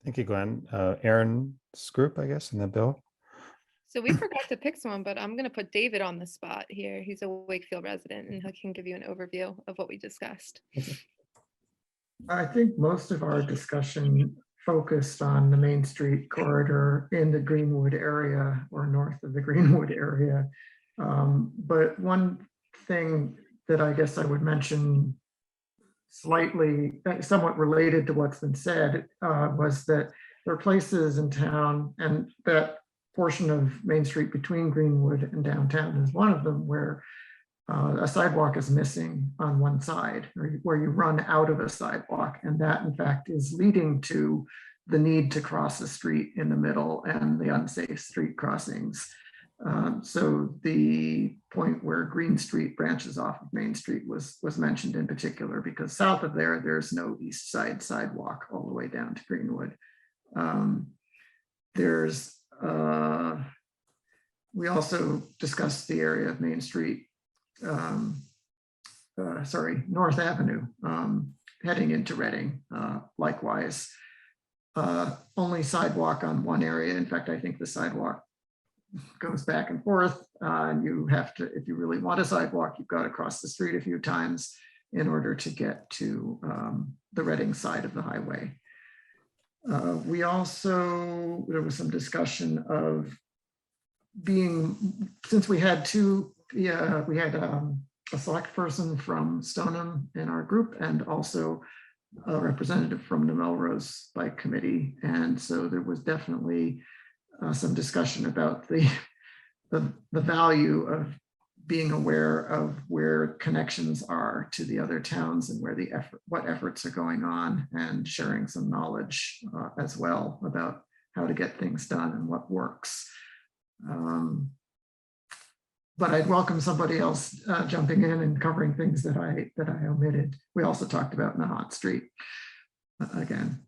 Thank you, Glenn. Aaron's group, I guess, and then Bill. So we forgot to pick someone, but I'm going to put David on the spot here. He's a Wakefield resident, and he can give you an overview of what we discussed. I think most of our discussion focused on the Main Street corridor in the Greenwood area, or north of the Greenwood area. But one thing that I guess I would mention slightly, somewhat related to what's been said, was that there are places in town, and that portion of Main Street between Greenwood and downtown is one of them, where a sidewalk is missing on one side, or where you run out of a sidewalk. And that, in fact, is leading to the need to cross the street in the middle and the unsafe street crossings. So the point where where Green Street branches off of Main Street was mentioned in particular, because south of there, there's no east side sidewalk all the way down to Greenwood. We also discussed the area of Main Street, North Avenue, heading into Reading, likewise. Only sidewalk on one area. In fact, I think the sidewalk goes back and forth. And you have to, if you really want a sidewalk, you've got to cross the street a few times in order to get to the Reading side of the highway. We also, there was some discussion of since we had we had a select person from Stoneham in our group and also a representative from the Melrose Bike Committee. And so there was definitely some discussion about the value of being aware of where connections are to the other towns and where what efforts are going on, and sharing some knowledge as well about how to get things done and what works. But I'd welcome somebody else jumping in and covering things that I omitted. We also talked about Nahant Street again.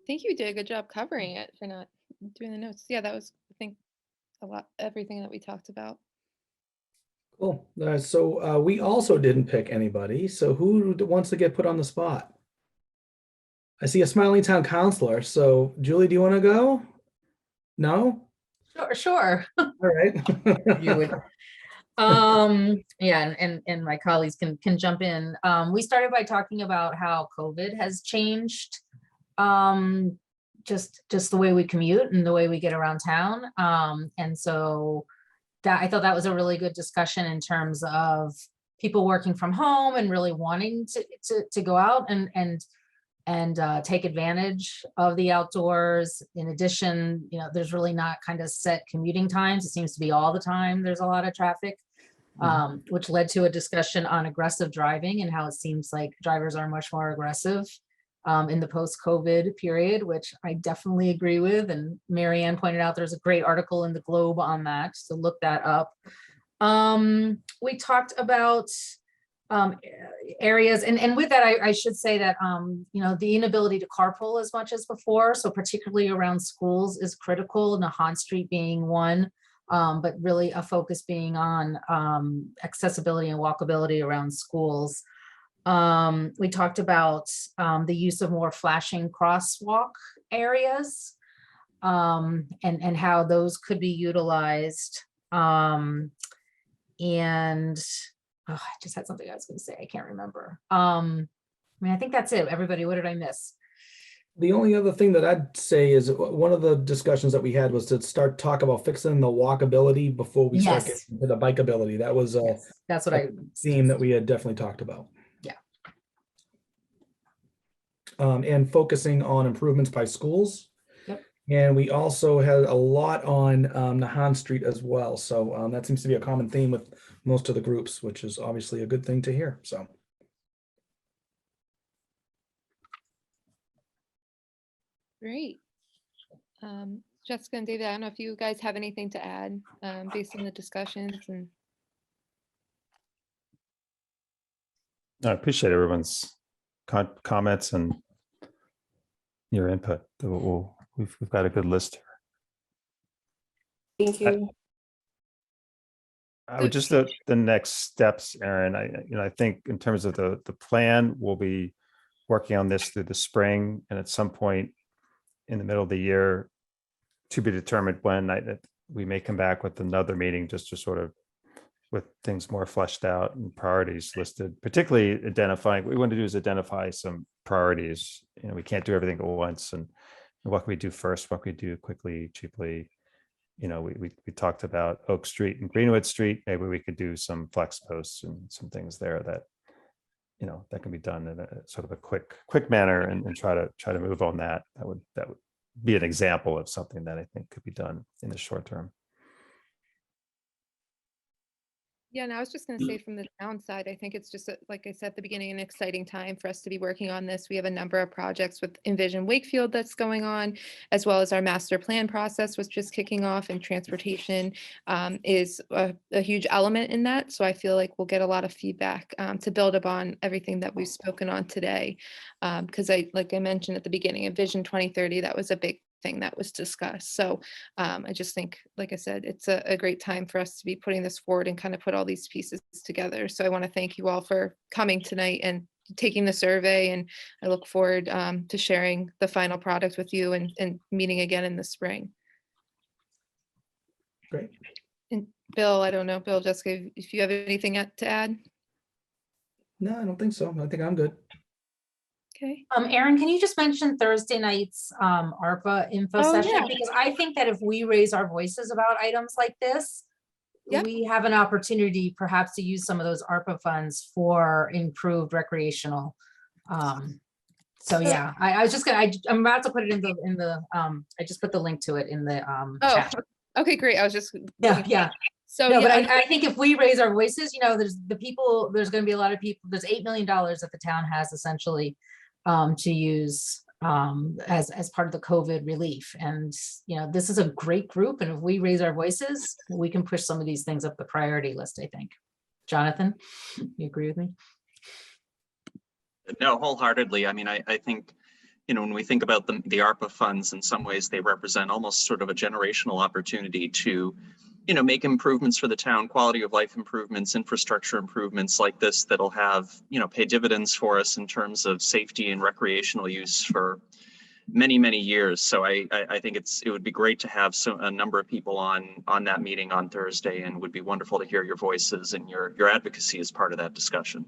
I think you did a good job covering it for not doing the notes. Yeah, that was, I think, a lot, everything that we talked about. Cool. So we also didn't pick anybody. So who wants to get put on the spot? I see a smiling town councilor. So Julie, do you want to go? No? Sure. All right. You would. Yeah, and my colleagues can jump in. We started by talking about how COVID has changed just the way we commute and the way we get around town. And so that, I thought that was a really good discussion in terms of people working from home and really wanting to go out and take advantage of the outdoors. In addition, you know, there's really not kind of set commuting times. It seems to be all the time there's a lot of traffic, which led to a discussion on aggressive driving and how it seems like drivers are much more aggressive in the post-COVID period, which I definitely agree with. And Marianne pointed out there's a great article in the Globe on that, so look that up. We talked about areas, and with that, I should say that you know, the inability to carpool as much as before, so particularly around schools, is critical. Nahant Street being one, but really a focus being on accessibility and walkability around schools. We talked about the use of more flashing crosswalk areas and how those could be utilized. And oh, I just had something I was going to say. I can't remember. I mean, I think that's it. Everybody, what did I miss? The only other thing that I'd say is one of the discussions that we had was to start talk about fixing the walkability before we start Yes. getting to the bikeability. That was a That's what I theme that we had definitely talked about. Yeah. And focusing on improvements by schools. Yep. And we also had a lot on Nahant Street as well. So that seems to be a common theme with most of the groups, which is obviously a good thing to hear. So. Great. Jessica and David, I don't know if you guys have anything to add based on the discussions. And I appreciate everyone's comments and your input. We've got a good list here. Thank you. I would just the next steps, Erin. I think in terms of the plan, we'll be working on this through the spring, and at some point in the middle of the year, to be determined when we may come back with another meeting just to sort of with things more fleshed out and priorities listed, particularly identifying, what we want to do is identify some priorities. You know, we can't do everything at once, and what can we do first? What can we do quickly, cheaply? You know, we talked about Oak Street and Greenwood Street. Maybe we could do some flex posts and some things there that, you know, that can be done in a sort of a quick manner and try to move on that. That would be an example of something that I think could be done in the short term. Yeah, and I was just going to say from the town side, I think it's just, like I said at the beginning, an exciting time for us to be working on this. We have a number of projects with Envision Wakefield that's going on, as well as our master plan process, which is kicking off, and transportation is a huge element in that. So I feel like we'll get a lot of feedback to build upon everything that we've spoken on today. Because like I mentioned at the beginning, of Vision 2030, that was a big thing that was discussed. So I just think, like I said, it's a great time for us to be putting this forward and kind of put all these pieces together. So I want to thank you all for coming tonight and taking the survey. And I look forward to sharing the final product with you and meeting again in the spring. Great. And Bill, I don't know, Bill, Jessica, if you have anything to add? No, I don't think so. I think I'm good. Okay. Erin, can you just mention Thursday night's ARPA info Oh, session? yeah. Because I think that if we raise our voices about items like this, Yep. we have an opportunity perhaps to use some of those ARPA funds for improved recreational. So yeah, I was just gonna, I'm about to put it in the I just put the link to it in the chat. Okay, great. I was just Yeah. So no, yeah, but I think if we raise our voices, you know, there's going to be a lot of people. There's $8 million that the town has essentially to use as part of the COVID relief. And, you know, this is a great group. And if we raise our voices, we can push some of these things up the priority list, I think. Jonathan, you agree with me? No, wholeheartedly. I mean, I think, you know, when we think about the ARPA funds, in some ways, they represent almost sort of a generational opportunity to, you know, make improvements for the town, quality of life improvements, infrastructure improvements like this that'll have, you know, pay dividends for us in terms of safety and recreational use for many, many years. So I think it would be great to have a number of people on that meeting on Thursday, and would be wonderful to hear your voices and your advocacy as part of that discussion.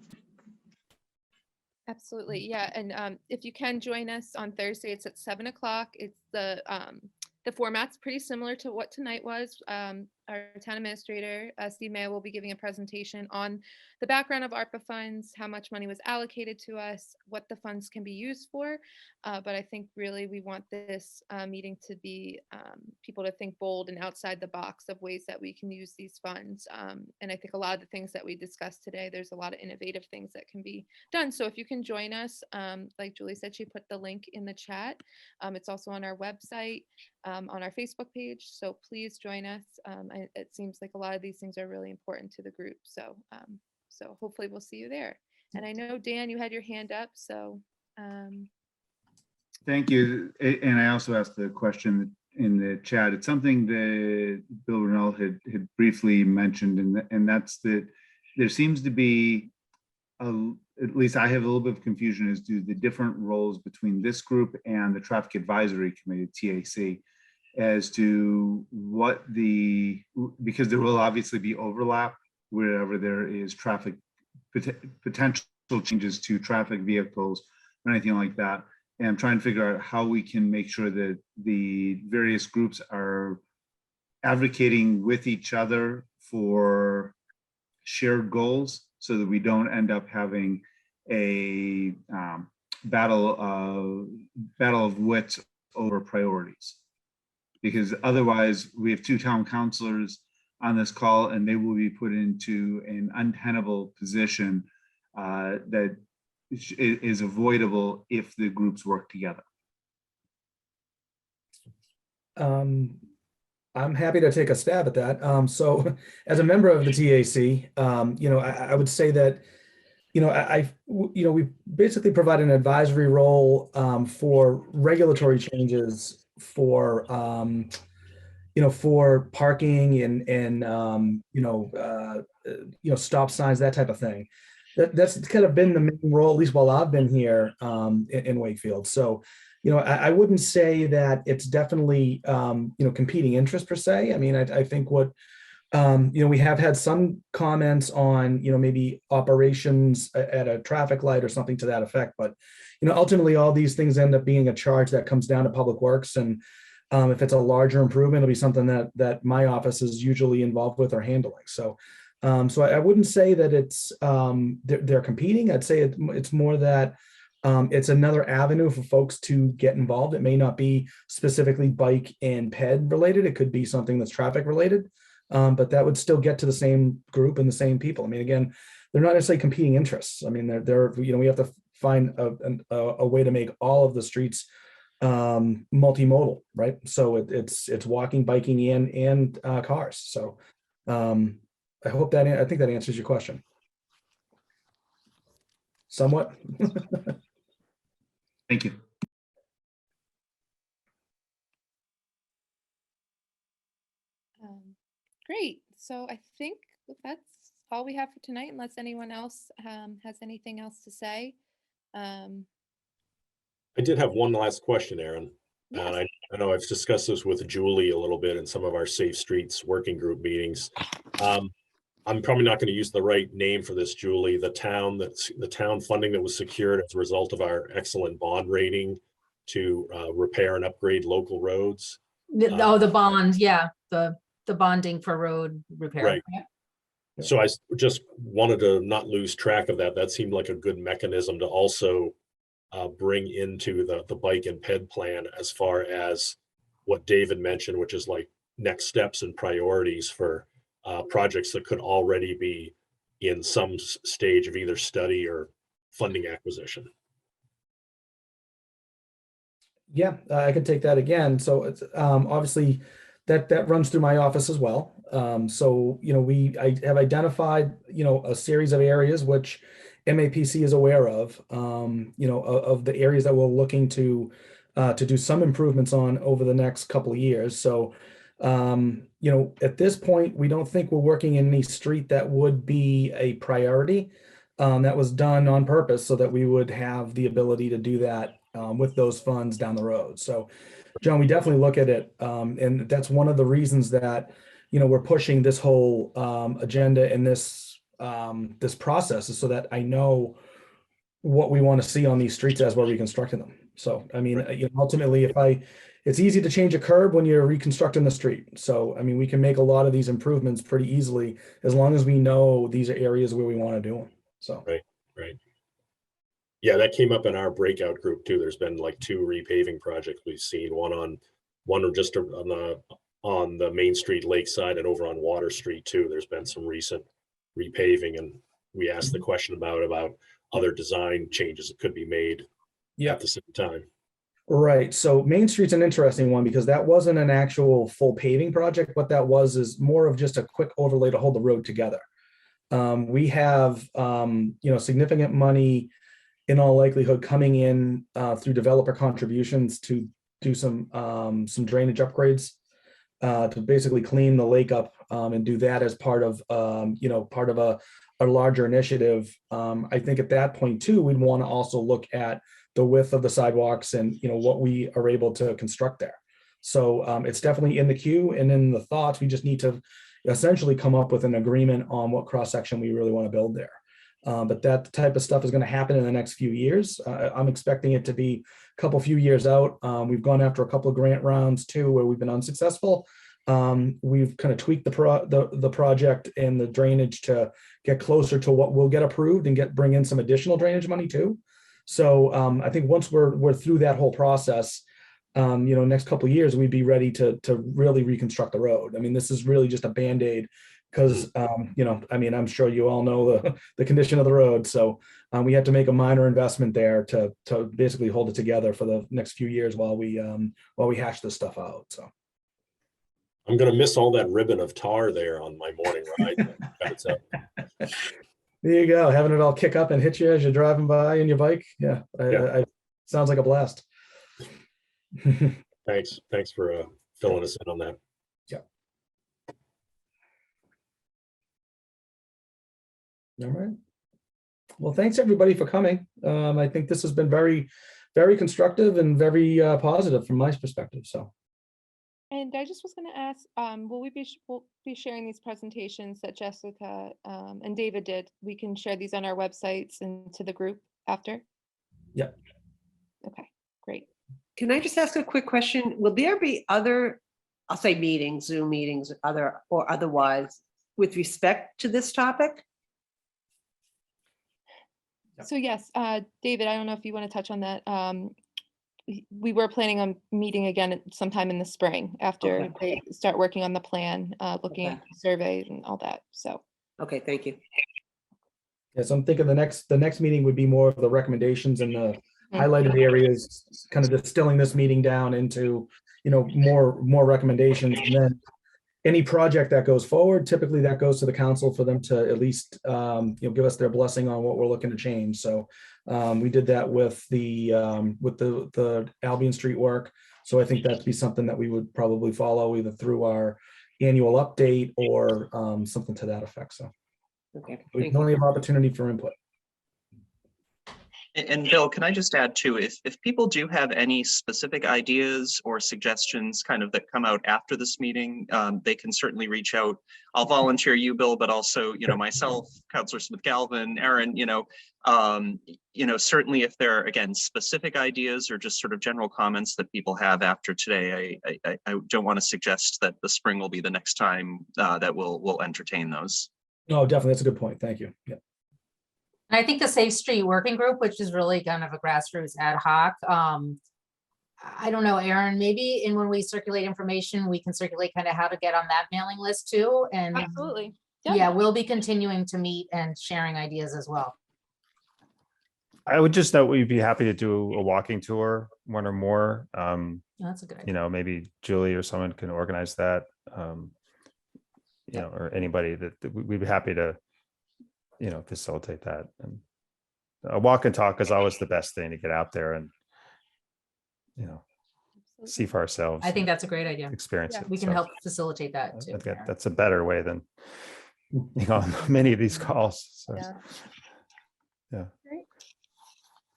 Absolutely. Yeah. And if you can join us on Thursday, it's at 7 o'clock. It's the format's pretty similar to what tonight was. Our town administrator, Steve Mayo, will be giving a presentation on the background of ARPA funds, how much money was allocated to us, what the funds can be used for. But I think really we want this meeting to be people to think bold and outside the box of ways that we can use these funds. And I think a lot of the things that we discussed today, there's a lot of innovative things that can be done. So if you can join us, like Julie said, she put the link in the chat. It's also on our website, on our Facebook page. So please join us. It seems like a lot of these things are really important to the group. So so hopefully we'll see you there. And I know, Dan, you had your hand up. So thank you. And I also asked the question in the chat. It's something that Bill Rennell had briefly mentioned, and that's that there seems to be, at least I have a little bit of confusion as to the different roles between this group and the Traffic Advisory Committee, TAC, as to what because there will obviously be overlap wherever there is traffic, potential changes to traffic vehicles or anything like that. And I'm trying to figure out how we can make sure that the various groups are advocating with each other for shared goals, so that we don't end up having a battle of wits over priorities. Because otherwise we have two town councilors on this call, and they will be put into an untenable position that is avoidable if the groups work together. I'm happy to take a stab at that. So as a member of the TAC, you know, I would say that, you know, we basically provide an advisory role for regulatory changes for, you know, for parking and you know, stop signs, that type of thing. That's kind of been the main role, at least while I've been here in Wakefield. So, you know, I wouldn't say that it's definitely, you know, competing interests per se. I mean, I think what, you know, we have had some comments on, you know, maybe operations at a traffic light or something to that effect. But, you know, ultimately all these things end up being a charge that comes down to Public Works. And if it's a larger improvement, it'll be something that my office is usually involved with or handling. So, so I wouldn't say that it's they're competing. I'd say it's more that it's another avenue for folks to get involved. It may not be specifically bike and ped related. It could be something that's traffic related. But that would still get to the same group and the same people. I mean, again, they're not necessarily competing interests. I mean, they're we have to find a way to make all of the streets multimodal, right? So it's walking, biking, and cars. So I hope I think that answers your question. Somewhat. Thank you. Great. So I think that's all we have for tonight, unless anyone else has anything else to say. I did have one last question, Aaron. Yes. And I know I've discussed this with Julie a little bit in some of our Safe Streets working group meetings. I'm probably not going to use the right name for this, Julie. The town funding that was secured as a result of our excellent bond rating to repair and upgrade local roads. The bond, yeah, the bonding for road repair. Right. Yeah. So I just wanted to not lose track of that. That seemed like a good mechanism to also bring into the bike and ped plan as far as what David mentioned, which is like next steps and priorities for projects that could already be in some stage of either study or funding acquisition. Yeah, I could take that again. So it's obviously that runs through my office as well. So I have identified a series of areas which MAPC is aware of. Of the areas that we're looking to do some improvements on over the next couple of years. So at this point, we don't think we're working in any street that would be a priority. That was done on purpose so that we would have the ability to do that with those funds down the road. So, John, we definitely look at it, and that's one of the reasons that we're pushing this whole agenda and this process is so that I know what we want to see on these streets as we're reconstructing them. So, I mean, ultimately, it's easy to change a curb when you're reconstructing the street. So, I mean, we can make a lot of these improvements pretty easily as long as we know these are areas where we want to do them. So, right. Yeah, that came up in our breakout group too. There's been like 2 repaving projects we've seen, one just on the Main Street Lakeside and over on Water Street too. There's been some recent repaving, and we asked the question about other design changes that could be made at the same time. Right. So Main Street's an interesting one because that wasn't an actual full paving project. What that was is more of just a quick overlay to hold the road together. We have significant money in all likelihood coming in through developer contributions to do some drainage upgrades to basically clean the lake up and do that as part of a larger initiative. I think at that point too, we'd want to also look at the width of the sidewalks and what we are able to construct there. So it's definitely in the queue and in the thoughts. We just need to essentially come up with an agreement on what cross section we really want to build there. But that type of stuff is going to happen in the next few years. I'm expecting it to be a few years out. We've gone after a couple of grant rounds too, where we've been unsuccessful. We've kind of tweaked the project and the drainage to get closer to what will get approved and bring in some additional drainage money too. So I think once we're through that whole process, next couple of years, we'd be ready to really reconstruct the road. I mean, this is really just a Band-Aid because, I'm sure you all know the condition of the road. So we had to make a minor investment there to basically hold it together for the next few years while we hash this stuff out. So I'm going to miss all that ribbon of tar there on my morning ride. There you go, having it all kick up and hit you as you're driving by in your bike. Yeah, I sounds like a blast. Thanks for filling us in on that. Yeah. All right. Well, thanks everybody for coming. I think this has been very, very constructive and very positive from my perspective. So. And I just was going to ask, we'll be sharing these presentations that Jessica and David did. We can share these on our websites and to the group after? Yeah. Okay, great. Can I just ask a quick question? Will there be other, I'll say meetings, Zoom meetings, or otherwise, with respect to this topic? So yes, David, I don't know if you want to touch on that. we were planning on meeting again sometime in the spring after Okay. they start working on the plan, looking Okay. at surveys and all that. So, Okay, thank you. Yeah, so I'm thinking the next meeting would be more of the recommendations and the Mhm. highlighted areas, kind of distilling this meeting down into, more recommendations. And then any project that goes forward, typically that goes to the council for them to at least, give us their blessing on what we're looking to change. So we did that with the Albion Street work. So I think that'd be something that we would probably follow either through our annual update or something to that effect. So Okay, we thank you. plenty of opportunity for input. And Bill, can I just add too, if people do have any specific ideas or suggestions kind of that come out after this meeting, they can certainly reach out. I'll volunteer you, Bill, but also, myself, Councilor Smith Galvin, Aaron, certainly if there are, again, specific ideas or just sort of general comments that people have after today, I don't want to suggest that the spring will be the next time that we'll entertain those. No, definitely. That's a good point. Thank you. Yeah. And I think the Safe Street Working Group, which is really kind of a grassroots ad hoc. I don't know, Aaron, maybe when we circulate information, we can circulate kind of how to get on that mailing list too. And absolutely. yeah, we'll be continuing to meet and sharing ideas as well. I would just note we'd be happy to do a walking tour, one or more. That's a good idea. Maybe Julie or someone can organize that. Or anybody that we'd be happy to, facilitate that. And a walk and talk is always the best thing to get out there and, see for ourselves. I think that's a great idea. Experience it. We can So help facilitate that I too. think that's a better way than, many of these calls. So, yeah. Great.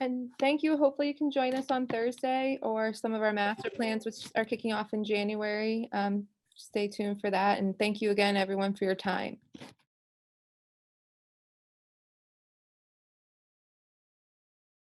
And thank you. Hopefully you can join us on Thursday or some of our master plans, which are kicking off in January. Stay tuned for that. And thank you again, everyone, for your time.